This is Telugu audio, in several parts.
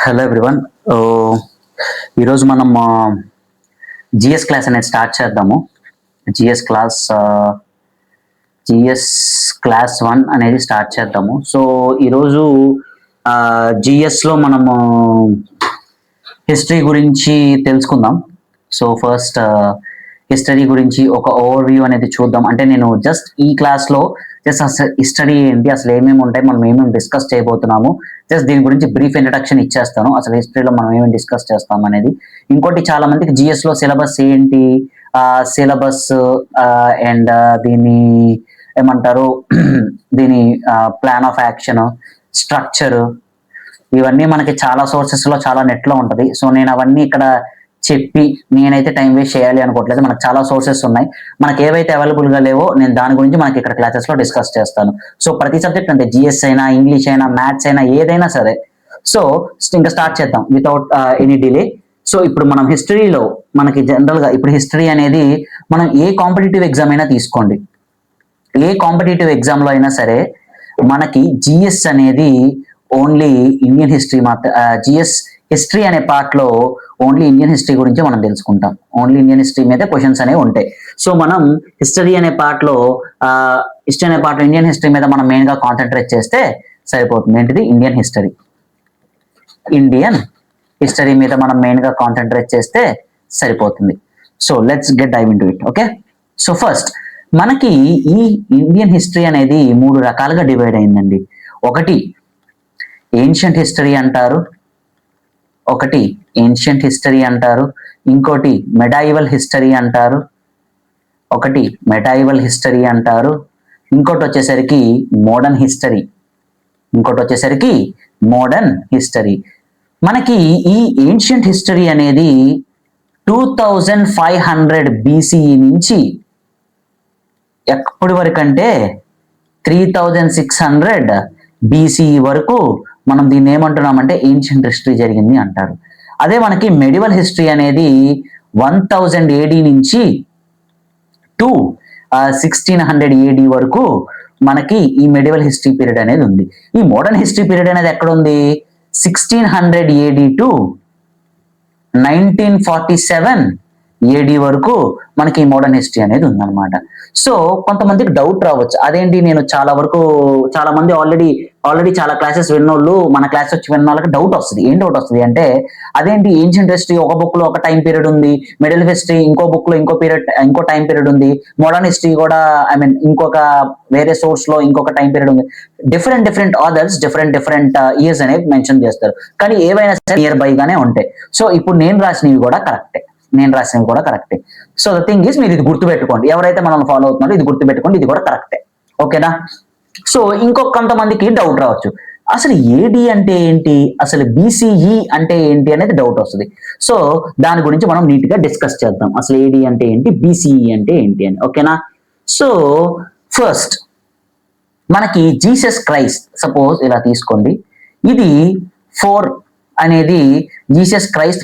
Hello everyone. ఈరోజు మనం జిఎస్ క్లాస్ అనేది స్టార్ట్ చేద్దాము. జిఎస్ క్లాస్ జిఎస్ క్లాస్ 1 అనేది స్టార్ట్ చేద్దాము. సో ఈరోజు జిఎస్లో మనము హిస్టరీ గురించి తెలుసుకుందాం. సో ఫస్ట్ హిస్టరీ గురించి ఒక ఓవర్ వ్యూ అనేది చూద్దాం. అంటే నేను జస్ట్ ఈ క్లాస్లో జస్ట్ అసలు హిస్టరీ ఏంటి, అసలు ఏమేమి ఉంటాయి, మనం ఏమేమి డిస్కస్ చేయబోతున్నాము, జస్ట్ దీని గురించి బ్రీఫ్ ఇంట్రడక్షన్ ఇచ్చేస్తాను. అసలు హిస్టరీలో మనం ఏమేమి డిస్కస్ చేస్తాం అనేది. ఇంకోటి చాలా మందికి జిఎస్ లో సిలబస్ ఏంటి, సిలబస్ అండ్ దీని ఏమంటారు దీని ప్లాన్ ఆఫ్ యాక్షన్, స్ట్రక్చర్, ఇవన్నీ మనకి చాలా సోర్సెస్ లో చాలా నెట్ లో ఉంటది. సో నేను అవన్నీ ఇక్కడ చెప్పి నేనైతే టైం వేస్ట్ చేయాలి అనుకోవట్లేదు. మనకు చాలా సోర్సెస్ ఉన్నాయి, మనకి ఏవైతే అవైలబుల్ గా లేవో నేను దాని గురించి మనకి ఇక్కడ క్లాసెస్ లో డిస్కస్ చేస్తాను. సో ప్రతి సబ్జెక్ట్ అంటే జిఎస్ అయినా, ఇంగ్లీష్ అయినా, మ్యాథ్స్ అయినా, ఏదైనా సరే. సో ఇంకా స్టార్ట్ చేద్దాం వితౌట్ ఎనీ డిలే. సో ఇప్పుడు మనం హిస్టరీలో మనకి జనరల్ గా ఇప్పుడు హిస్టరీ అనేది మనం ఏ కాంపిటేటివ్ ఎగ్జామ్ అయినా తీసుకోండి, ఏ కాంపిటేటివ్ ఎగ్జామ్ లో అయినా సరే మనకి జిఎస్ అనేది ఓన్లీ ఇండియన్ హిస్టరీ మాత్రం. జిఎస్ హిస్టరీ అనే పార్ట్ లో ఓన్లీ ఇండియన్ హిస్టరీ గురించి మనం తెలుసుకుంటాం. ఓన్లీ ఇండియన్ హిస్టరీ మీద క్వశ్చన్స్ అనేవి ఉంటాయి. సో మనం హిస్టరీ అనే పార్ట్ లో ఇండియన్ హిస్టరీ మీద మనం మెయిన్ గా కాన్సన్ట్రేట్ చేస్తే సరిపోతుంది. ఏంటిది? Indian history. ఇండియన్ హిస్టరీ మీద మనం మెయిన్ గా కాన్సన్ట్రేట్ చేస్తే సరిపోతుంది. So let's get dive into it. Okay. So first మనకి ఈ ఇండియన్ హిస్టరీ అనేది 3 రకాలుగా డివైడ్ అయిందండి. ఒకటి ఏన్షియంట్ హిస్టరీ అంటారు, ఒకటి ఏన్షియంట్ హిస్టరీ అంటారు, ఇంకోటి మెడాయివల్ హిస్టరీ అంటారు, ఒకటి మెడాయివల్ హిస్టరీ అంటారు, ఇంకోటి వచ్చేసరికి మోడర్న్ హిస్టరీ, ఇంకోటి వచ్చేసరికి మోడర్న్ హిస్టరీ. మనకి ఈ ఏన్షియంట్ హిస్టరీ అనేది 2500 BCE నుంచి ఎప్పటి వరకు అంటే 3600 BCE వరకు మనం దీన్ని ఏమంటున్నామంటే ఏన్షియంట్ హిస్టరీ జరిగింది అంటారు. అదే మనకి మెడివల్ హిస్టరీ అనేది 1000 AD నుంచి టు 1600 AD వరకు మనకి ఈ మెడివల్ హిస్టరీ పీరియడ్ అనేది ఉంది. ఈ మోడర్న్ హిస్టరీ పీరియడ్ అనేది ఎక్కడ ఉంది? 1600 AD టు 1947 AD వరకు మనకి ఈ మోడర్న్ హిస్టరీ అనేది ఉందన్నమాట. సో కొంతమందికి డౌట్ రావచ్చు, అదేంటి నేను చాలా మంది ఆల్రెడీ చాలా క్లాసెస్ విన్నోళ్ళు మన క్లాస్ వచ్చి విన్న వాళ్ళకి డౌట్ వస్తుంది. ఏం డౌట్ వస్తుంది అంటే, అదేంటి ఏన్షియంట్ హిస్టరీ ఒక బుక్ లో ఒక టైం పీరియడ్ ఉంది, మిడిల్ హిస్టరీ ఇంకో బుక్ లో ఇంకో టైం పీరియడ్ ఉంది, మోడర్న్ హిస్టరీ కూడా ఇంకొక వేరే సోర్స్ లో ఇంకొక టైం పీరియడ్ ఉంది. డిఫరెంట్ ఆథర్స్ డిఫరెంట్ ఇయర్స్ అనేవి మెన్షన్ చేస్తారు, కానీ ఏవైనా సరే నియర్ బై గానే ఉంటాయి. సో ఇప్పుడు నేను రాసినవి కూడా కరెక్టే. సో ద థింగ్ ఈస్, మీరు ఇది గుర్తుపెట్టుకోండి, ఎవరైతే మనల్ని ఫాలో అవుతున్నారో ఇది గుర్తుపెట్టుకోండి, ఇది కూడా కరెక్టే. ఓకేనా? సో కొంతమందికి డౌట్ రావచ్చు, అసలు ఏడి అంటే ఏంటి, అసలు బీసీఈ అంటే ఏంటి అనేది డౌట్ వస్తుంది. సో దాని గురించి మనం నీట్ గా డిస్కస్ చేద్దాం. అసలు ఏడి అంటే ఏంటి, బీసీఈ అంటే ఏంటి అని. ఓకేనా? సో ఫస్ట్ మనకి జీసస్ క్రైస్ట్ సపోజ్ ఇలా తీసుకోండి. ఇది 4 అనేది జీసస్ క్రైస్ట్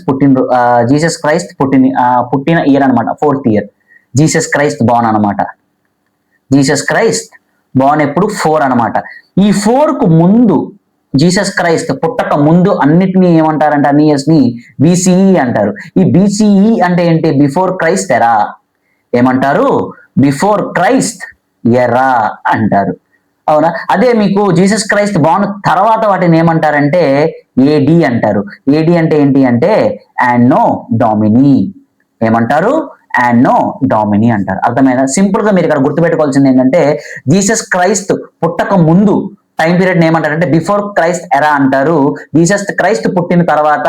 పుట్టిన ఇయర్ అనమాట. 4th ఇయర్ జీసస్ క్రైస్ట్ బాన్ అనమాట. జీసస్ క్రైస్ట్ బాన్ ఎప్పుడు 4 అనమాట. ఈ 4 కు ముందు జీసస్ క్రైస్ట్ పుట్టక ముందు అన్నిటినీ ఏమంటారంటే అన్ని ఇయర్స్ ని బీసీఈ అంటారు. ఈ బీసీఈ అంటే ఏంటి? బిఫోర్ క్రైస్ట్ ఎరా ఏమంటారు? బిఫోర్ క్రైస్ట్ ఎరా అంటారు. అవునా? అదే మీకు జీసస్ క్రైస్ట్ బాన్ తర్వాత వాటిని ఏమంటారంటే ఏడి అంటారు. ఏడి అంటే ఏంటి అంటే యాన్నో డామినీ. ఏమంటారు? యాన్నో డామినీ అంటారు. అర్థమైనా? సింపుల్ గా మీరు ఇక్కడ గుర్తుపెట్టుకోవాల్సింది ఏంటంటే, జీసస్ క్రైస్ట్ పుట్టక ముందు టైం పీరియడ్ ఏమంటారంటే బిఫోర్ క్రైస్ట్ ఎరా అంటారు. జీసస్ క్రైస్ట్ పుట్టిన తర్వాత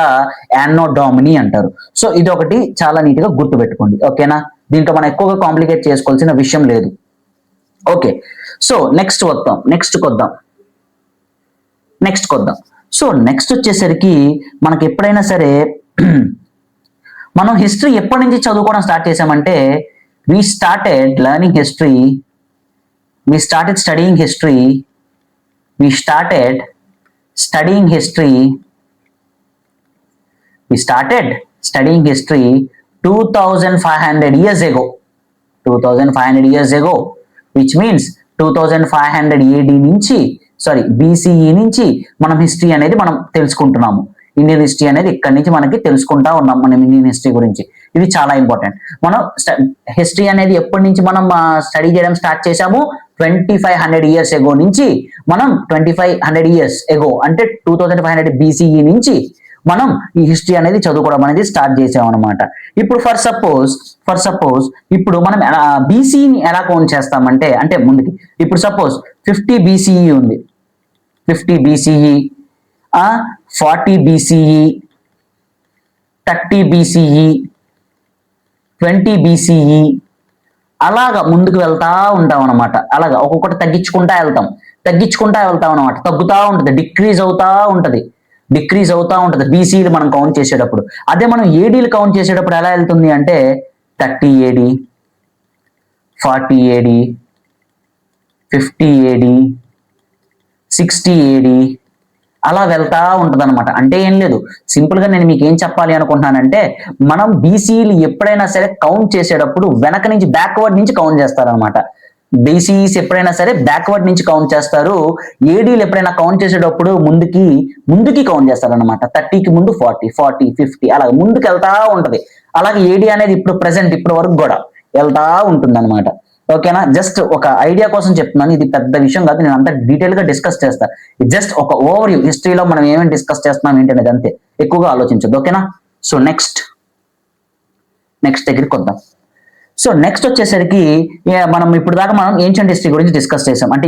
యాన్నో డామినీ అంటారు. సో ఇది ఒకటి చాలా నీట్ గా గుర్తుపెట్టుకోండి. ఓకేనా? దీంట్లో మనం ఎక్కువగా కాంప్లికేట్ చేసుకోవాల్సిన విషయం లేదు. ఓకే. సో నెక్స్ట్ కొద్దాం. సో నెక్స్ట్ వచ్చేసరికి మనకి ఎప్పుడైనా సరే మనం హిస్టరీ ఎప్పటి నుంచి చదువుకోవడం స్టార్ట్ చేసామంటే, we started studying history 2500 years ago, which means 2500 AD నుంచి BCE నుంచి మనం హిస్టరీ అనేది మనం తెలుసుకుంటున్నాము. ఇండియన్ హిస్టరీ అనేది ఇక్కడి నుంచి మనకి తెలుసుకుంటా ఉన్నాం మనం ఇండియన్ హిస్టరీ గురించి. ఇది చాలా ఇంపార్టెంట్. మనం హిస్టరీ అనేది ఎప్పటి నుంచి మనం స్టడీ చేయడం స్టార్ట్ చేసాము, 2500 years ఎగో నుంచి మనం 2500 years ఎగో అంటే 2500 BCE నుంచి మనం ఈ హిస్టరీ అనేది చదువుకోవడం అనేది స్టార్ట్ చేసాం అనమాట. ఇప్పుడు ఫర్ సపోజ్ ఇప్పుడు మనం బీసీని ఎలా కౌంట్ చేస్తామంటే, అంటే ముందుకి ఇప్పుడు సపోజ్ 50 BCE ఉంది, 50 BCE, 40 BCE, 30 BCE, 20 BCE, అలాగా ముందుకు వెళ్తా ఉంటాం అనమాట. అలాగా ఒక్కొక్కటి తగ్గించుకుంటా వెళ్తాం అనమాట. తగ్గుతూ ఉంటుంది, డిక్రీజ్ అవుతా ఉంటుంది బీసీలు మనం కౌంట్ చేసేటప్పుడు. అదే మనం ఏడీలు కౌంట్ చేసేటప్పుడు ఎలా వెళ్తుంది అంటే 30 AD, 40 AD, 50 AD, 60 AD అలా వెళ్తా ఉంటుంది అనమాట. అంటే ఏం లేదు, సింపుల్ గా నేను మీకు ఏం చెప్పాలి అనుకుంటున్నానంటే, మనం బీసీలు ఎప్పుడైనా సరే కౌంట్ చేసేటప్పుడు వెనక నుంచి బ్యాక్వర్డ్ నుంచి కౌంట్ చేస్తారనమాట. బీసీఈస్ ఎప్పుడైనా సరే బ్యాక్వర్డ్ నుంచి కౌంట్ చేస్తారు. ఏడీలు ఎప్పుడైనా కౌంట్ చేసేటప్పుడు ముందుకి కౌంట్ చేస్తారనమాట. 30కి ముందు 40, 50 అలా ముందుకు వెళ్తా ఉంటది. అలాగే ఏడీ అనేది ఇప్పుడు వరకు కూడా వెళ్తా ఉంటుంది అనమాట. ఓకేనా, జస్ట్ ఒక ఐడియా కోసం చెప్తున్నాను. ఇది పెద్ద విషయం కాదు, నేను అంత డీటెయిల్ గా డిస్కస్ చేస్తా. జస్ట్ ఒక ఓవర్ వ్యూ, హిస్టరీలో మనం ఏమేమి డిస్కస్ చేస్తున్నాం ఏంటి అనేది, అంతే, ఎక్కువగా ఆలోచించద్దు. ఓకేనా. సో నెక్స్ట్ దగ్గరికి వద్దాం. సో నెక్స్ట్ వచ్చేసరికి మనం ఇప్పుడు దాకా మనం ఏన్షియంట్ హిస్టరీ గురించి డిస్కస్ చేసాం. అంటే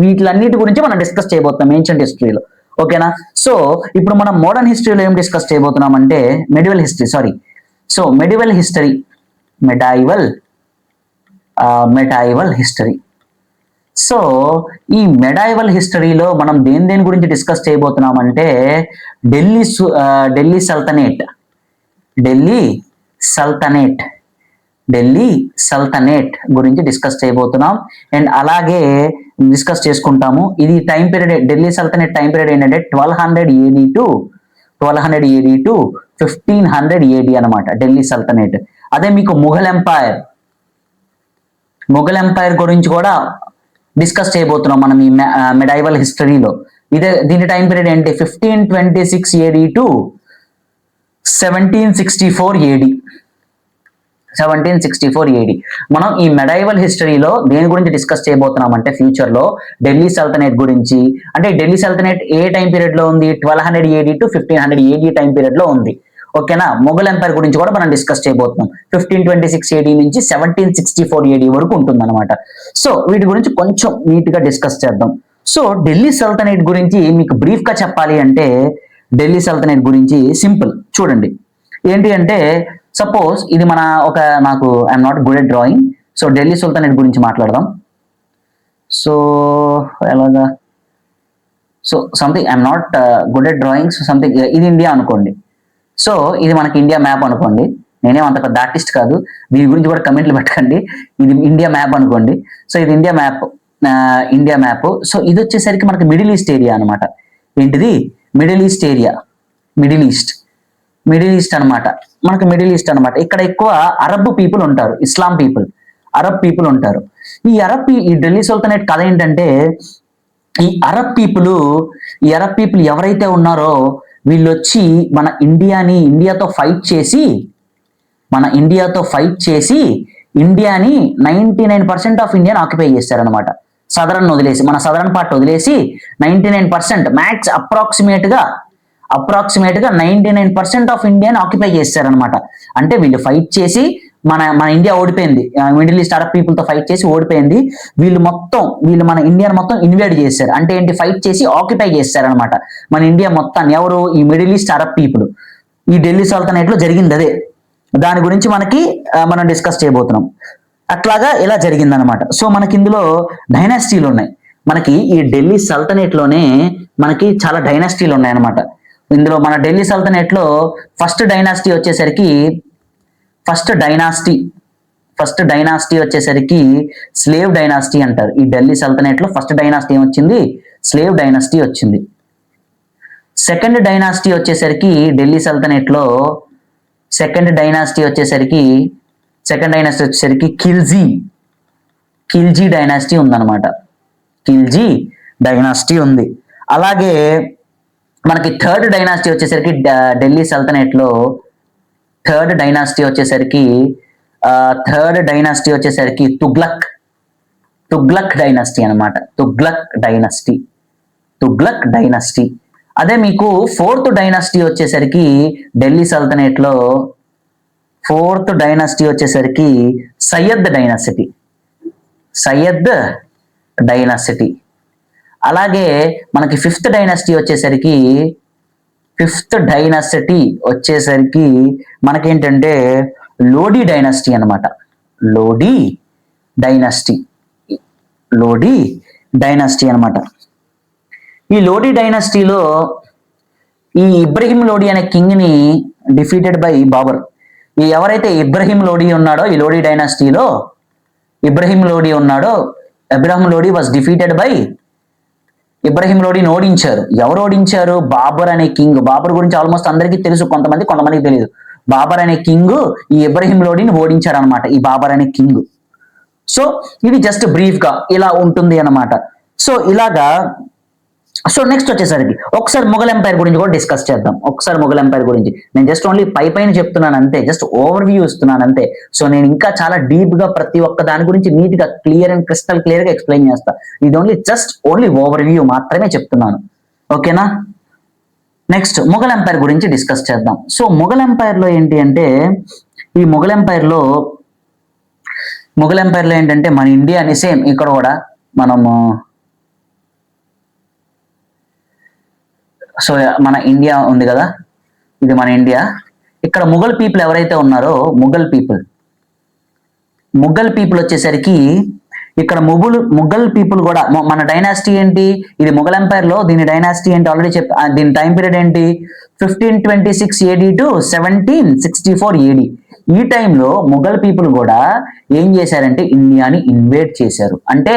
వీటిలన్నిటి గురించి మనం డిస్కస్ చేయబోతున్నాం ఏన్షియంట్ హిస్టరీలో. ఓకేనా. సో ఇప్పుడు మనం మోడర్న్ హిస్టరీలో ఏం డిస్కస్ చేయబోతున్నాం అంటే medieval history. So medieval history. So ఈ మెడైవల్ హిస్టరీలో మనం దేని గురించి డిస్కస్ చేయబోతున్నాం అంటే ఢిల్లీ సల్తనేట్ గురించి డిస్కస్ చేయబోతున్నాం. అండ్ అలాగే డిస్కస్ చేసుకుంటాము. ఇది time period, Delhi sultanate time period ఏంటంటే 1200 AD to 1500 AD అనమాట ఢిల్లీ సల్తనేట్. అదే మీకు మొఘల్ ఎంపైర్ గురించి కూడా డిస్కస్ చేయబోతున్నాం మనం ఈ మెడైవల్ హిస్టరీలో. దీని టైం పీరియడ్ ఏంటి 1526 AD to 1764 AD. మనం ఈ మెడైవల్ హిస్టరీలో దేని గురించి డిస్కస్ చేయబోతున్నాం అంటే ఫ్యూచర్ లో ఢిల్లీ సల్తనేట్ గురించి. అంటే ఢిల్లీ సల్తనేట్ ఏ టైం పీరియడ్ లో ఉంది, 1200 AD to 1500 AD time period లో ఉంది. ఓకేనా. మొఘల్ ఎంపైర్ గురించి కూడా మనం డిస్కస్ చేయబోతున్నాం. 1526 AD నుంచి 1764 AD వరకు ఉంటుంది అనమాట. సో వీటి గురించి కొంచెం నీట్ గా డిస్కస్ చేద్దాం. సో ఢిల్లీ సల్తనేట్ గురించి మీకు బ్రీఫ్ గా చెప్పాలి అంటే, ఢిల్లీ సల్తనేట్ గురించి సింపుల్ చూడండి. ఏంటి అంటే సపోజ్ ఇది నాకు I'm not good at drawing. So Delhi sultanate గురించి మాట్లాడదాం. సో ఎలాగా, so something I'm not good at drawing. So something ఇది ఇండియా అనుకోండి. సో ఇది మనకి ఇండియా మ్యాప్ అనుకోండి. నేనేం అంత పెద్ద ఆర్టిస్ట్ కాదు, దీని గురించి కూడా కమెంట్లు పెట్టకండి. ఇది ఇండియా మ్యాప్ అనుకోండి. సో ఇది ఇండియా మ్యాప్. సో ఇది వచ్చేసరికి మనకి మిడిల్ ఈస్ట్ ఏరియా అనమాట. ఏంటిది మిడిల్ ఈస్ట్ అనమాట. మనకి మిడిల్ ఈస్ట్ అనమాట. ఇక్కడ ఎక్కువ అరబ్ పీపుల్ ఉంటారు, ఇస్లాం పీపుల్, అరబ్ పీపుల్ ఉంటారు. ఈ ఢిల్లీ సుల్తానేట్ కథ ఏంటంటే, ఈ అరబ్ పీపుల్ ఎవరైతే ఉన్నారో వీళ్ళు వచ్చి మన ఇండియాతో ఫైట్ చేసి ఇండియాని 99% ఆఫ్ ఇండియాని ఆక్యుపై చేస్తారనమాట. మన సదరన్ పార్ట్ వదిలేసి 99% మ్యాక్స్ అప్రాక్సిమేట్ గా 99% ఆఫ్ ఇండియాని ఆక్యుపై చేస్తారనమాట. అంటే వీళ్ళు ఫైట్ చేసి మన ఇండియా ఓడిపోయింది, మిడిల్ ఈస్ట్ అరబ్ పీపుల్ తో ఫైట్ చేసి ఓడిపోయింది. వీళ్ళు మన ఇండియాని మొత్తం ఇన్వేడ్ చేశారు. అంటే ఏంటి, ఫైట్ చేసి ఆక్యుపై చేస్తారనమాట మన ఇండియా మొత్తాన్ని. ఎవరు, ఈ మిడిల్ ఈస్ట్ అరబ్ పీపుల్. ఈ ఢిల్లీ సల్తనేట్ లో జరిగింది అదే. దాని గురించి మనం డిస్కస్ చేయబోతున్నాం. అట్లాగా ఇలా జరిగిందనమాట. సో మనకి ఇందులో డైనాసిటీలు ఉన్నాయి. మనకి ఈ ఢిల్లీ సల్తనేట్ లోనే మనకి చాలా డైనాసిటీలు ఉన్నాయన్నమాట. ఇందులో మన ఢిల్లీ సల్తనేట్ లో ఫస్ట్ డైనాసిటీ వచ్చేసరికి స్లేవ్ డైనాసిటీ అంటారు. ఈ ఢిల్లీ సల్తనేట్ లో ఫస్ట్ డైనాసిటీ ఏమొచ్చింది, స్లేవ్ డైనాసిటీ వచ్చింది. సెకండ్ డైనాసిటీ వచ్చేసరికి ఢిల్లీ సల్తనేట్ లో సెకండ్ డైనాసిటీ వచ్చేసరికి ఖిల్జీ డైనాసిటీ ఉందన్నమాట. ఖిల్జీ డైనాసిటీ ఉంది. అలాగే మనకి థర్డ్ డైనాసిటీ వచ్చేసరికి ఢిల్లీ సల్తనేట్ లో థర్డ్ డైనాసిటీ వచ్చేసరికి తుగ్లక్ డైనాసిటీ అనమాట. తుగ్లక్ డైనాసిటీ. అదే మీకు ఫోర్త్ డైనాసిటీ వచ్చేసరికి ఢిల్లీ సల్తనేట్ లో ఫోర్త్ డైనాసిటీ వచ్చేసరికి సయ్యద్ డైనాసిటీ. అలాగే మనకి ఫిఫ్త్ డైనాసిటీ వచ్చేసరికి మనకేంటంటే లోడీ డైనాసిటీ అనమాట. లోడీ డైనాసిటీ అనమాట. ఈ లోడీ డైనాసిటీలో ఈ ఇబ్రహీం లోడీ అనే కింగ్ ని డిఫీటెడ్ బై బాబర్. ఈ ఎవరైతే ఇబ్రహీం లోడీ ఉన్నాడో ఈ లోడీ డైనాసిటీలో Ibrahim Lodi was defeated by Ibrahim లోడీని ఓడించారు. ఎవరు ఓడించారు? బాబర్ అనే కింగ్. బాబర్ గురించి ఆల్మోస్ట్ అందరికీ తెలుసు, కొంతమందికి తెలియదు. బాబర్ అనే కింగ్ ఈ ఇబ్రహీం లోడీని ఓడించారు అనమాట, ఈ బాబర్ అనే కింగ్. సో ఇది జస్ట్ బ్రీఫ్ గా ఇలా ఉంటుంది అనమాట. సో ఇలాగా. సో నెక్స్ట్ వచ్చేసరికి ఒకసారి మొఘల్ ఎంపైర్ గురించి కూడా డిస్కస్ చేద్దాం. మొఘల్ ఎంపైర్ గురించి నేను జస్ట్ ఓన్లీ పైన చెప్తున్నాను అంతే, జస్ట్ ఓవర్ వ్యూ ఇస్తున్నాను అంతే. సో నేను ఇంకా చాలా డీప్ గా ప్రతి ఒక్క దాని గురించి నీట్ గా క్లియర్ అండ్ క్రిస్టల్ క్లియర్ గా ఎక్స్ప్లెయిన్ చేస్తా. ఇది ఓన్లీ ఓవర్ వ్యూ మాత్రమే చెప్తున్నాను, ఓకేనా? నెక్స్ట్ మొఘల్ ఎంపైర్ గురించి డిస్కస్ చేద్దాం. సో మొఘల్ ఎంపైర్ లో ఏంటి అంటే ఈ మొఘల్ ఎంపైర్ లో ఏంటంటే మన ఇండియా అని సేమ్ ఇక్కడ కూడా మనము సో మన ఇండియా ఉంది కదా, ఇది మన ఇండియా. ఇక్కడ ముఘల్ పీపుల్ ఎవరైతే ఉన్నారో ముఘల్ పీపుల్ వచ్చేసరికి ఇక్కడ ముఘల్ పీపుల్ కూడా మన డైనాసిటీ ఏంటి, ఇది మొఘల్ ఎంపైర్ లో దీని డైనాసిటీ ఏంటి ఆల్రెడీ దీని టైం పీరియడ్ ఏంటి 1526 AD టు 1764 AD. ఈ టైంలో ముఘల్ పీపుల్ కూడా ఏం చేశారంటే ఇండియాని ఇన్వేడ్ చేశారు. అంటే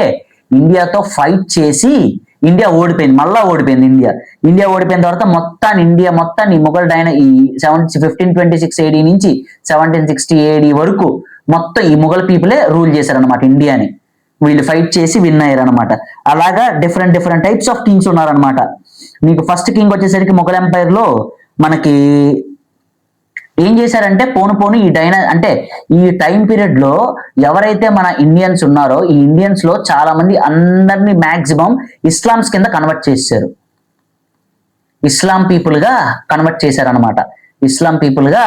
ఇండియాతో ఫైట్ చేసి ఇండియా ఓడిపోయింది, మళ్ళా ఓడిపోయింది ఇండియా ఓడిపోయిన తర్వాత మొత్తాన్ని మొఘల్ ఈ 1526 AD నుంచి 1760 AD వరకు మొత్తం ఈ మొఘల్ పీపులే రూల్ చేశారనమాట ఇండియాని. వీళ్ళు ఫైట్ చేసి విన్ అయ్యారు అనమాట. అలాగా డిఫరెంట్ టైప్స్ ఆఫ్ కింగ్స్ ఉన్నారనమాట. మీకు ఫస్ట్ కింగ్ వచ్చేసరికి మొఘల్ ఎంపైర్ లో మనకి ఏం చేశారంటే పోను ఈ టైం పీరియడ్ లో ఎవరైతే మన ఇండియన్స్ ఉన్నారో ఈ ఇండియన్స్ లో చాలా మంది అందరినీ మాక్సిమం ఇస్లామ్స్ కింద కన్వర్ట్ చేశారు. ఇస్లాం పీపుల్ గా కన్వర్ట్ చేశారనమాట. ఇస్లాం పీపుల్ గా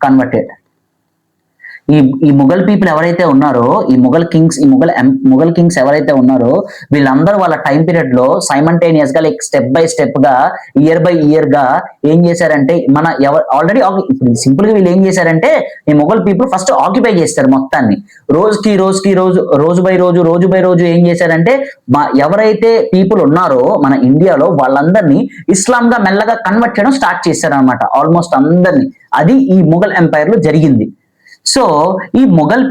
కన్వర్టెడ్. ఈ ముఘల్ పీపుల్ ఎవరైతే ఉన్నారో ఈ ముఘల్ కింగ్స్ ఎవరైతే ఉన్నారో వీళ్ళందరూ వాళ్ళ టైం పీరియడ్ లో సైమల్టేనియస్ గా లైక్ స్టెప్ బై స్టెప్ గా ఇయర్ బై ఇయర్ గా ఏం చేశారంటే మన ఆల్రెడీ ఇప్పుడు సింపుల్ గా వీళ్ళు ఏం చేశారంటే ఈ ముఘల్ పీపుల్ ఫస్ట్ ఆక్యుపై చేస్తారు మొత్తాన్ని. రోజు బై రోజు ఏం చేశారంటే ఎవరైతే పీపుల్ ఉన్నారో మన ఇండియాలో వాళ్ళందరినీ ఇస్లాం గా మెల్లగా కన్వర్ట్ చేయడం స్టార్ట్ చేశారనమాట, ఆల్మోస్ట్ అందరినీ. అది ఈ ముఘల్ ఎంపైర్ లో జరిగింది. సో ఈ ముఘల్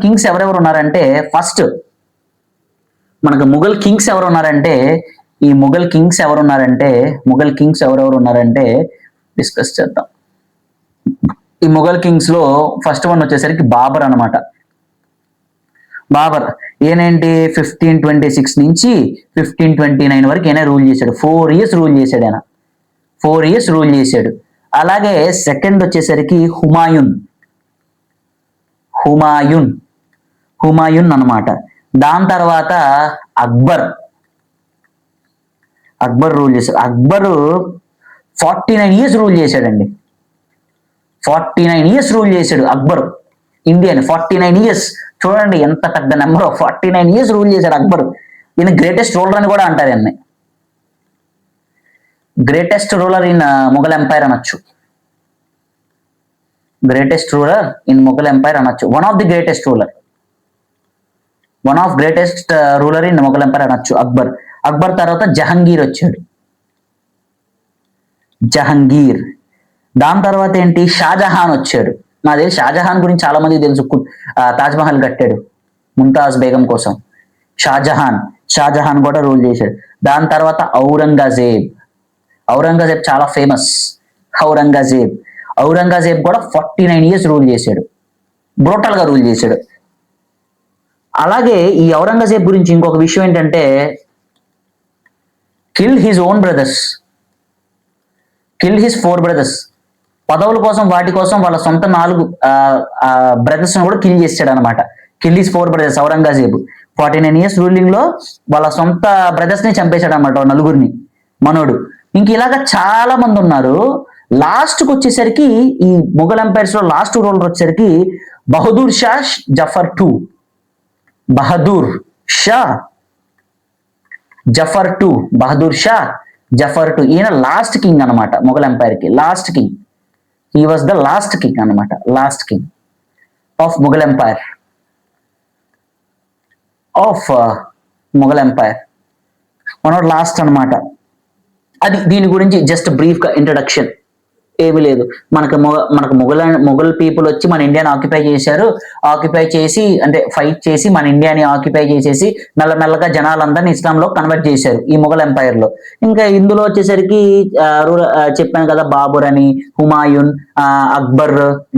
కింగ్స్ ఎవరెవరు ఉన్నారంటే ఫస్ట్ మనకు ముఘల్ కింగ్స్ ఎవరు ఉన్నారంటే డిస్కస్ చేద్దాం. ఈ ముఘల్ కింగ్స్ లో ఫస్ట్ వన్ వచ్చేసరికి బాబర్ అనమాట. బాబర్ ఏనేంటి 1526 నుంచి 1529 వరకు ఈయన రూల్ చేశాడు. 4 years రూల్ చేశాడు ఆయన. 4 years రూల్ చేశాడు. అలాగే సెకండ్ వచ్చేసరికి హుమాయూన్ అన్నమాట. దాని తర్వాత అక్బర్ రూల్ చేశాడు. అక్బర్ 49 years రూల్ చేశాడండి. 49 years రూల్ చేశాడు అక్బర్ ఇండియాని. 49 years చూడండి ఎంత పెద్ద నెంబర్. 49 years రూల్ చేశాడు అక్బర్. ఈయన గ్రేటెస్ట్ రూలర్ అని కూడా అంటారు. ఈయన్ని greatest ruler in Mughal empire అనొచ్చు. Greatest ruler in Mughal empire అనొచ్చు. One of greatest ruler in Mughal empire అనొచ్చు అక్బర్ తర్వాత జహంగీర్ వచ్చాడు. దాని తర్వాత ఏంటి షాజహాన్ వచ్చాడు. నాదే షాజహాన్ గురించి చాలా మందికి తెలుసు. తాజ్ మహల్ కట్టాడు ముంతాజ్ బేగం కోసం. షాజహాన్ కూడా రూల్ చేశాడు. దాని తర్వాత ఔరంగజేబ్ చాలా ఫేమస్. ఔరంగజేబ్ కూడా 49 years రూల్ చేశాడు. బ్రూటల్ గా రూల్ చేశాడు. అలాగే ఈ ఔరంగజేబ్ గురించి ఇంకొక విషయం ఏంటంటే kill his own brothers. Killed his 4 brothers. పదవుల కోసం వాటి కోసం వాళ్ళ సొంత 4 బ్రదర్స్ కూడా కిల్ చేసాడు అనమాట. Kill his 4 brothers. Aurangzeb 49 years ruling లో వాళ్ళ సొంత బ్రదర్స్ ని చంపేశాడు అనమాట, నలుగురిని మనోడు. ఇంక ఇలాగా చాలా మంది ఉన్నారు. లాస్ట్ కి వచ్చేసరికి ఈ మొఘల్ ఎంపైర్స్ లో లాస్ట్ రూలర్ వచ్చేసరికి Bahadur Shah Zafar two. Bahadur Shah Zafar two. Bahadur Shah Zafar two ఈయన లాస్ట్ కింగ్ అనమాట మొఘల్ ఎంపైర్ కి. Last king. He was the last king అనమాట. Last king of Mughal empire. Of Mughal empire మనోడు లాస్ట్ అనమాట. అది దీని గురించి జస్ట్ బ్రీఫ్ గా ఇంట్రడక్షన్. ఏమీ లేదు. మనకు మొఘల్ పీపుల్ వచ్చి మన ఇండియాని ఆక్యుపై చేశారు. ఆక్యుపై చేసి అంటే ఫైట్ చేసి మన ఇండియాని ఆక్యుపై చేసేసి మెల్లమెల్లగా జనాలందరినీ ఇస్లాంలో కన్వర్ట్ చేశారు ఈ మొఘల్ ఎంపైర్ లో. ఇంకా ఇందులో వచ్చేసరికి చెప్పాను కదా, బాబర్ అని, హుమాయూన్, అక్బర్,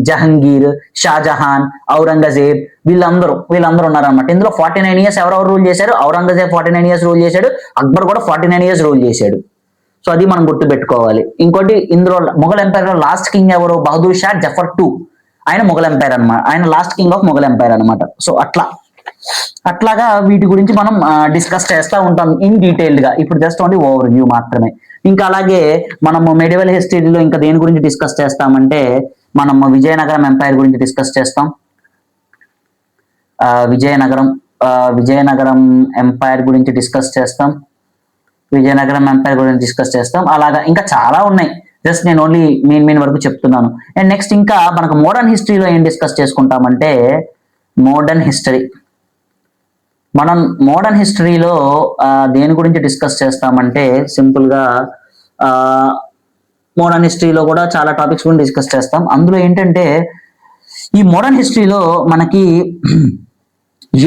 జహంగీర్, షాజహాన్, ఔరంగజేబ్, వీళ్ళందరూ ఉన్నారనమాట. ఇందులో 49 years ఎవరెవరు రూల్ చేశారు? ఔరంగజేబ్ 49 years రూల్ చేశాడు. అక్బర్ కూడా 49 years రూల్ చేశాడు. సో అది మనం గుర్తు పెట్టుకోవాలి. ఇంకోటి, ఇందులో మొఘల్ ఎంపైర్ లో లాస్ట్ కింగ్ ఎవరు? బహదూర్ షా జఫర్ టూ. ఆయన మొఘల్ ఎంపైర్ అనమాట. ఆయన last king of Mughal empire అనమాట. సో అట్లాగా వీటి గురించి మనం డిస్కస్ చేస్తూ ఉంటాం ఇన్ డీటెయిల్డ్ గా. ఇప్పుడు జస్ట్ ఓన్లీ ఓవర్ వ్యూ మాత్రమే. ఇంకా అలాగే మనము మెడివల్ హిస్టరీలో ఇంకా దేని గురించి డిస్కస్ చేస్తామంటే మనం విజయనగరం ఎంపైర్ గురించి డిస్కస్ చేస్తాం. విజయనగరం ఎంపైర్ గురించి డిస్కస్ చేస్తాం. విజయనగరం ఎంపైర్ గురించి డిస్కస్ చేస్తాం. అలాగా ఇంకా చాలా ఉన్నాయి. జస్ట్ నేను ఓన్లీ మెయిన్ వరకు చెప్తున్నాను. అండ్ నెక్స్ట్ ఇంకా మనకు మోడర్న్ హిస్టరీలో ఏం డిస్కస్ చేసుకుంటామంటే మోడర్న్ హిస్టరీ. మనం మోడర్న్ హిస్టరీలో దేని గురించి డిస్కస్ చేస్తామంటే సింపుల్ గా మోడర్న్ హిస్టరీలో కూడా చాలా టాపిక్స్ గురించి డిస్కస్ చేస్తాం. అందులో ఏంటంటే ఈ మోడర్న్ హిస్టరీలో మనకి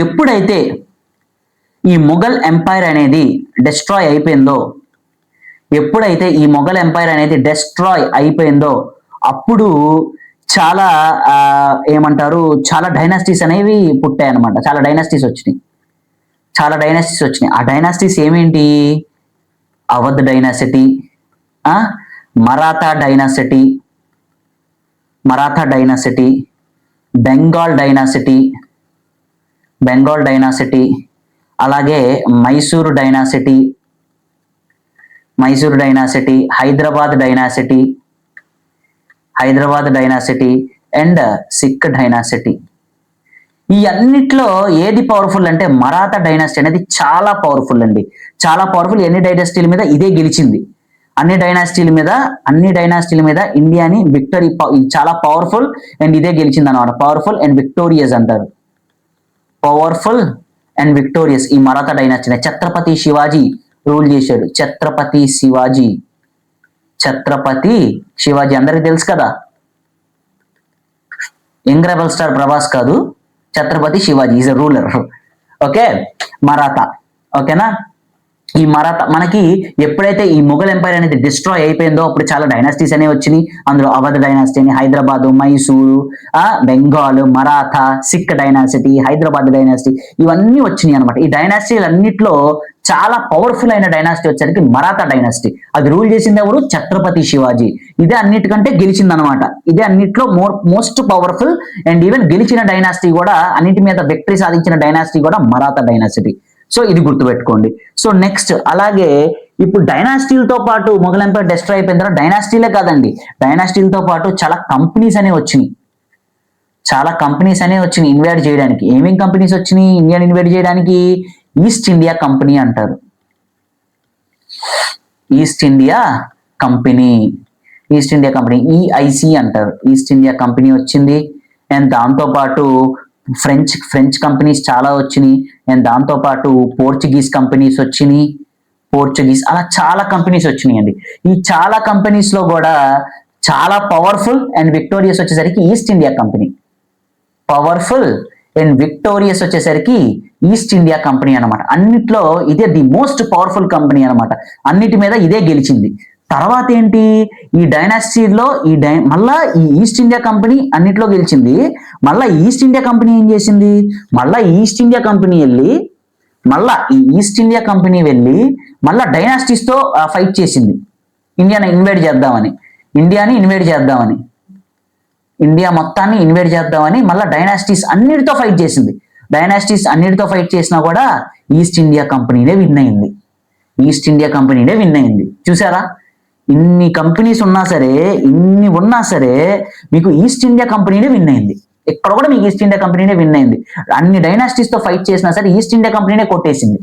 ఎప్పుడైతే ఈ మొఘల్ ఎంపైర్ అనేది డెస్ట్రాయ్ అయిపోయిందో, ఎప్పుడైతే ఈ మొఘల్ ఎంపైర్ అనేది డెస్ట్రాయ్ అయిపోయిందో అప్పుడు చాలా చాలా డైనాసిటీస్ అనేవి పుట్టాయి అనమాట. చాలా డైనాసిటీస్ వచ్చినాయి. ఆ డైనాసిటీస్ ఏమేంటి? Awadh dynasty, Maratha dynasty, Bengal dynasty, అలాగే Mysore dynasty, Hyderabad dynasty and Sikh dynasty. ఈ అన్నిట్లో ఏది పవర్ఫుల్ అంటే మరాఠా డైనాసిటీ అనేది చాలా పవర్ఫుల్ అండి. చాలా పవర్ఫుల్. ఎన్ని డైనాసిటీల మీద ఇదే గెలిచింది. అన్ని డైనాసిటీల మీద ఇండియాని విక్టరీ, చాలా పవర్ఫుల్ అండ్ ఇదే గెలిచింది అనమాట. పవర్ఫుల్ అండ్ విక్టోరియస్ అంటారు. పవర్ఫుల్ అండ్ విక్టోరియస్ ఈ మరాఠా డైనాసిటీ. ఛత్రపతి శివాజీ రూల్ చేశాడు. ఛత్రపతి శివాజీ అందరికి తెలుసు కదా. యంగ్ రెబల్ స్టార్ ప్రభాస్ కాదు, Chhatrapati Shivaji is a ruler. Okay, Maratha. ఓకేనా? ఈ మరాఠా మనకి ఎప్పుడైతే ఈ మొఘల్ ఎంపైర్ అనేది డిస్ట్రాయ్ అయిపోయిందో అప్పుడు చాలా డైనాసిటీస్ అనేవి వచ్చినాయి. అందులో అవధ్ డైనాసిటీ అని, హైదరాబాద్, మైసూరు, బెంగాల్, మరాఠా, సిక్ డైనాసిటీ, హైదరాబాద్ డైనాసిటీ, ఇవన్నీ వచ్చినాయి అనమాట. ఈ డైనాసిటీలు అన్నిట్లో చాలా పవర్ఫుల్ అయిన డైనాసిటీ వచ్చేసరికి మరాఠా డైనాసిటీ. అది రూల్ చేసింది ఎవరు? ఛత్రపతి శివాజీ. ఇదే అన్నిటికంటే గెలిచింది అనమాట. ఇదే అన్నిట్లో మోస్ట్ పవర్ఫుల్ అండ్ ఈవెన్ గెలిచిన డైనాసిటీ కూడా, అన్నిటి మీద విక్టరీ సాధించిన డైనాసిటీ కూడా మరాఠా డైనాసిటీ. సో ఇది గుర్తుపెట్టుకోండి. సో నెక్స్ట్ అలాగే ఇప్పుడు డైనాసిటీలతో పాటు మొఘల్ ఎంపైర్ డెస్ట్రాయ్ అయిపోయిన తర్వాత డైనాసిటీలే కాదండి, డైనాసిటీలతో పాటు చాలా కంపెనీస్ అనేవి వచ్చినాయి. ఇన్వైట్ చేయడానికి. ఏమేం కంపెనీస్ వచ్చినాయి ఇండియాని ఇన్వైట్ చేయడానికి? ఈస్ట్ ఇండియా కంపెనీ అంటారు. ఈస్ట్ ఇండియా కంపెనీ, ఈఐసి అంటారు. ఈస్ట్ ఇండియా కంపెనీ వచ్చింది. అండ్ దాంతో పాటు ఫ్రెంచ్ కంపెనీస్ చాలా వచ్చినాయి. అండ్ దాంతో పాటు పోర్చుగీస్ కంపెనీస్ వచ్చినాయి. అలా చాలా కంపెనీస్ వచ్చినాయండి. ఈ చాలా కంపెనీస్ లో కూడా చాలా పవర్ఫుల్ అండ్ విక్టోరియస్ వచ్చేసరికి east India company. Powerful and victorious వచ్చేసరికి ఈస్ట్ ఇండియా కంపెనీ అనమాట. అన్నిట్లో ఇదే ది మోస్ట్ పవర్ఫుల్ కంపెనీ అనమాట. అన్నిటి మీద ఇదే గెలిచింది. తర్వాత ఏంటి? ఈ డైనాసిటీలో మళ్ళా ఈ ఈస్ట్ ఇండియా కంపెనీ అన్నిట్లో గెలిచింది. మళ్ళా ఈస్ట్ ఇండియా కంపెనీ ఏం చేసింది? మళ్ళా ఈస్ట్ ఇండియా కంపెనీ వెళ్ళి మళ్ళా డైనాసిటీస్ తో ఫైట్ చేసింది ఇండియాని ఇన్వైట్ చేద్దామని. ఇండియాని ఇన్వైట్ చేద్దామని, ఇండియా మొత్తాన్ని ఇన్వైట్ చేద్దామని మళ్ళీ డైనాసిటీస్ అన్నిటితో ఫైట్ చేసింది. డైనాసిటీస్ అన్నిటితో ఫైట్ చేసినా కూడా ఈస్ట్ ఇండియా కంపెనీనే విన్ అయింది. ఈస్ట్ ఇండియా కంపెనీనే విన్ అయింది. చూసారా, ఇన్ని కంపెనీస్ ఉన్నా సరే, ఇన్ని ఉన్నా సరే మీకు ఈస్ట్ ఇండియా కంపెనీనే విన్ అయింది. ఇక్కడ కూడా మీకు ఈస్ట్ ఇండియా కంపెనీనే విన్ అయింది. అన్ని డైనాసిటీస్ తో ఫైట్ చేసినా సరే ఈస్ట్ ఇండియా కంపెనీనే కొట్టేసింది.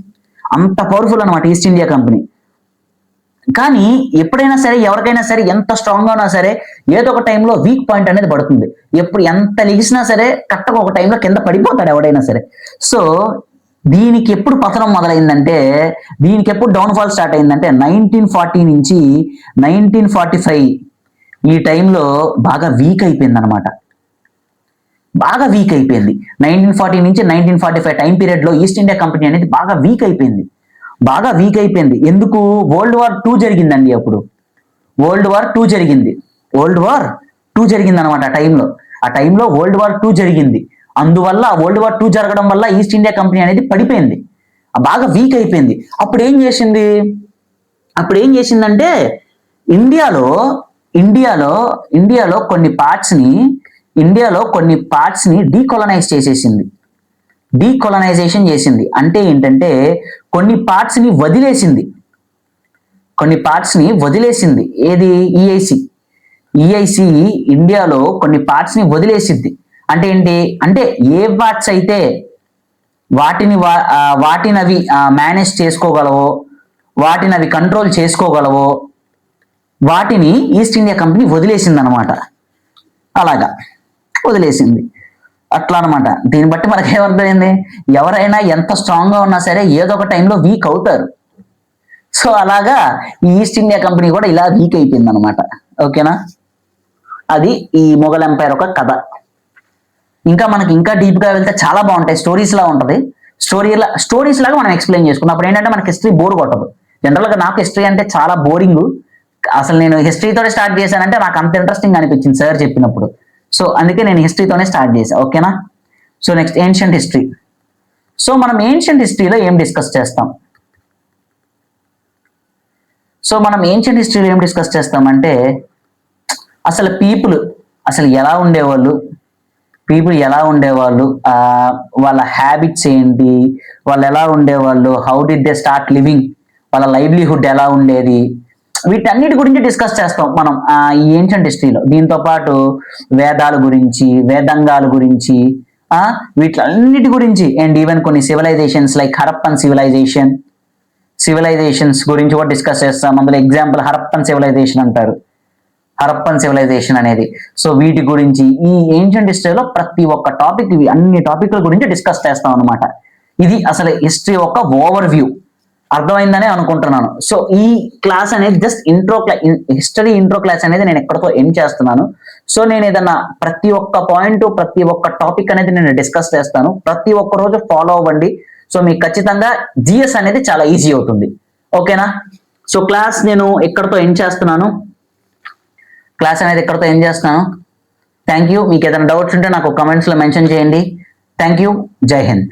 అంత పవర్ఫుల్ అనమాట ఈస్ట్ ఇండియా కంపెనీ. కానీ ఎప్పుడైనా సరే, ఎవరికైనా సరే, ఎంత స్ట్రాంగ్ గా ఉన్నా సరే ఏదో ఒక టైంలో వీక్ పాయింట్ అనేది పడుతుంది. ఎప్పుడు ఎంత లెగిసినా సరే కరెక్ట్గా ఒక టైంలో కింద పడిపోతాడు ఎవడైనా సరే. సో దీనికి ఎప్పుడు పతనం మొదలైందంటే, దీనికి ఎప్పుడు డౌన్ఫాల్ స్టార్ట్ అయిందంటే 1940 నుంచి 1945 ఈ టైంలో బాగా వీక్ అయిపోయింది అనమాట. బాగా వీక్ అయిపోయింది. 1940 నుంచి 1945 టైం పీరియడ్ లో ఈస్ట్ ఇండియా కంపెనీ అనేది బాగా వీక్ అయిపోయింది. బాగా వీక్ అయిపోయింది. ఎందుకు? వరల్డ్ వార్ 2 జరిగిందండి. అప్పుడు వరల్డ్ వార్ 2 జరిగింది. వరల్డ్ వార్ 2 జరిగింది అనమాట ఆ టైంలో వరల్డ్ వార్ 2 జరిగింది. అందువల్ల వరల్డ్ వార్ 2 జరగడం వల్ల ఈస్ట్ ఇండియా కంపెనీ అనేది పడిపోయింది, బాగా వీక్ అయిపోయింది. అప్పుడు ఏం చేసిందంటే ఇండియాలో కొన్ని పార్ట్స్ ని డీకొలనైజేషన్ చేసింది. అంటే ఏంటంటే కొన్ని పార్ట్స్ ని వదిలేసింది. ఏది? ఈఐసి ఇండియాలో కొన్ని పార్ట్స్ ని వదిలేసింది. అంటే ఏంటి? అంటే ఏ పార్ట్స్ అయితే వాటిని అవి మేనేజ్ చేసుకోగలవో, వాటిని అవి కంట్రోల్ చేసుకోగలవో వాటిని ఈస్ట్ ఇండియా కంపెనీ వదిలేసింది అనమాట. అలాగా వదిలేసింది, అట్లా అనమాట. దీన్ని బట్టి మనకి ఏమర్థమైంది? ఎవరైనా ఎంత స్ట్రాంగ్ గా ఉన్నా సరే ఏదో ఒక టైంలో వీక్ అవుతారు. సో అలాగా ఈ ఈస్ట్ ఇండియా కంపెనీ కూడా ఇలా వీక్ అయిపోయింది అనమాట. ఓకేనా? అది ఈ మొఘల్ ఎంపైర్ ఒక కథ. మనకి ఇంకా డీప్ గా వెళ్తే చాలా బాగుంటాయి. స్టోరీస్ లాగా మనం ఎక్స్ప్లెయిన్ చేసుకున్నాం. అప్పుడు ఏంటంటే మనకి హిస్టరీ బోర్ కొట్టదు. జనరల్ గా నాకు హిస్టరీ అంటే చాలా బోరింగ్. అసలు నేను హిస్టరీతోనే స్టార్ట్ చేశానంటే నాకు అంత ఇంట్రెస్టింగ్ అనిపించింది సార్ చెప్పినప్పుడు. సో అందుకే నేను హిస్టరీతోనే స్టార్ట్ చేశాను. ఓకేనా? So next ancient history. So మనం ఏన్షియంట్ హిస్టరీలో ఏం డిస్కస్ చేస్తామంటే అసలు అసలు ఎలా ఉండేవాళ్ళు, వాళ్ళ హ్యాబిట్స్ ఏంటి, వాళ్ళు ఎలా ఉండేవాళ్ళు, how did they start living, వాళ్ళ లైవ్లీహుడ్ ఎలా ఉండేది, వీటన్నిటి గురించి డిస్కస్ చేస్తాం మనం ఈ ఏన్షియంట్ హిస్టరీలో. దీంతో పాటు వేదాల గురించి, వేదంగాల గురించి, వీటన్నిటి గురించి, అండ్ ఈవెన్ కొన్ని సివిలైజేషన్స్ లైక్ హరప్పన్ సివిలైజేషన్స్ గురించి కూడా డిస్కస్ చేస్తాం. అందులో ఎగ్జాంపుల్ హరప్పన్ సివిలైజేషన్ అంటారు, హరప్పన్ సివిలైజేషన్ అనేది. సో వీటి గురించి ఈ ఏన్షియంట్ హిస్టరీలో ప్రతి ఒక్క టాపిక్, అన్ని టాపిక్ల గురించి డిస్కస్ చేస్తాం అనమాట. ఇది అసలు హిస్టరీ ఒక ఓవర్ వ్యూ. అర్థమైందని అనుకుంటున్నాను. సో ఈ క్లాస్ అనేది జస్ట్ హిస్టరీ ఇంట్రో క్లాస్ అనేది నేను ఎక్కడితో ఎండ్ చేస్తున్నాను. సో నేను ఏదన్నా ప్రతి ఒక్క పాయింట్, ప్రతి ఒక్క టాపిక్ అనేది నేను డిస్కస్ చేస్తాను. ప్రతి ఒక్క రోజు ఫాలో అవ్వండి. సో మీకు ఖచ్చితంగా జిఎస్ అనేది చాలా ఈజీ అవుతుంది. ఓకేనా? సో క్లాస్ నేను ఎక్కడితో ఎండ్ చేస్తున్నాను. Thank you. మీకు ఏదైనా డౌట్స్ ఉంటే నాకు కమెంట్స్ లో మెన్షన్ చేయండి. Thank you. జై హింద్.